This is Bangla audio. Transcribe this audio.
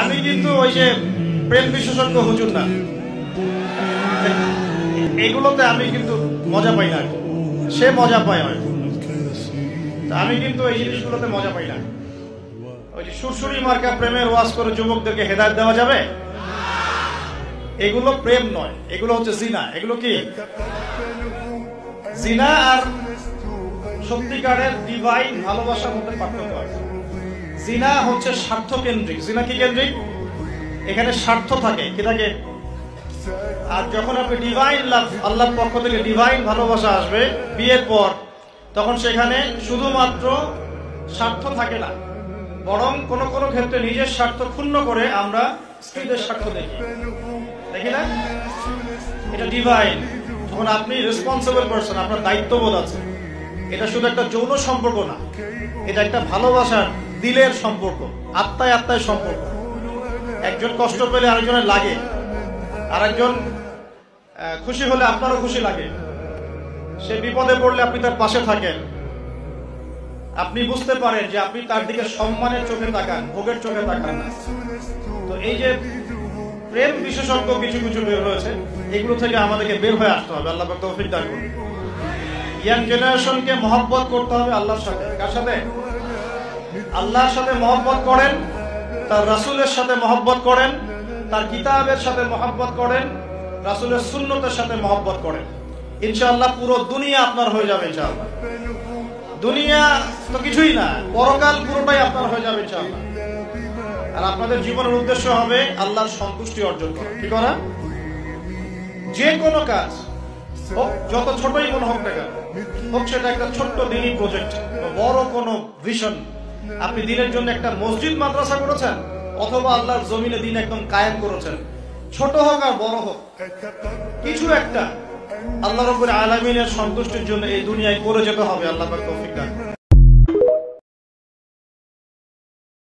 আমি কিন্তু ওই যে প্রেম বিশেষজ্ঞ হুজুর না, এগুলোতে আমি কিন্তু মজা পাই না, সে মজা পায় হয়। আমি কিন্তু এই জিনিসগুলোতে মজা পাই না। ওই যে সুরসুরি মার্কা প্রেমের ওয়াজ করে যুবকদেরকে হেদায়েত দেওয়া যাবে? এগুলো প্রেম নয়, এগুলো হচ্ছে জিনা। এগুলো কি জিনা আর সত্যিকারের ডিভাইন ভালোবাসার মধ্যে পার্থক্য আছে। জিনা হচ্ছে স্বার্থ কেন্দ্রিক। জিনা কি কেন্দ্রিক? এখানে স্বার্থ থাকে, কি থাকে? আর যখন আপনি ডিভাইন লাভ, আল্লাহর পক্ষ থেকে ডিভাইন ভালোবাসা আসবে বিয়ের পর, তখন সেখানে শুধুমাত্র স্বার্থ থাকে না, বরং কোন কোন ক্ষেত্রে নিজের স্বার্থ ক্ষুণ্ণ করে আমরা স্ত্রীদের স্বার্থ দেখি না? এটা ডিভাইন। তখন আপনি রেসপন্সিবল পারসন, আপনার দায়িত্ববোধ আছে। এটা শুধু একটা যৌন সম্পর্ক না, এটা একটা ভালোবাসার দিলের সম্পর্ক, আত্মায় আত্মায় সম্পর্ক। একজন কষ্ট পেলে আরেকজনের লাগে, আরেকজন খুশি হলে আপনারও খুশি লাগে। সে বিপদে পড়লে আপনি তার পাশে থাকেন, আপনি বুঝতে পারেন যে আপনি তার দিকে সম্মানের চোখে তাকান, ভোগের চোখে তাকান না। তো এই যে প্রেম বিশেষজ্ঞ কিছু কিছু বের হয়েছে, এগুলো থেকে আমাদেরকে বের হয়ে আসতে হবে। আল্লাহ পাক তৌফিক দান করুন। ইয়াং জেনারেশনকে মহব্বত করতে হবে আল্লাহর সাথে। কার সাথে? আল্লাহর সাথে মহব্বত করেন, তার রাসূলের সাথে মহব্বত করেন, তার কিতাবের সাথে মহব্বত করেন, রাসূলের সুন্নতের সাথে মহব্বত করেন। ইনশাআল্লাহ পুরো দুনিয়া আপনার হয়ে যাবে। ইনশাআল্লাহ দুনিয়া তো কিছুই না, পরকাল পুরোটাই আপনার হয়ে যাবে ইনশাআল্লাহ। আর আপনাদের জীবনের উদ্দেশ্য হবে আল্লাহর সন্তুষ্টি অর্জন করা। কি করা? যে কোনো কাজ হোক, যত ছোটই মনে হোক না কেন, হোক সেটা একটা ছোট্ট দিনই প্রজেক্ট, বড় কোনো ভিশন। আপনি দিনের জন্য একটা মসজিদ মাদ্রাসা করেছেন, অথবা আল্লাহর জমিনে দিন একদম কায়েম করেছেন, ছোট হোক আর বড় হোক, কিছু একটা আল্লাহ রাব্বুল আলামিনের সন্তুষ্টির জন্য এই দুনিয়ায় করে যেতে হবে। আল্লাহ পাক তৌফিক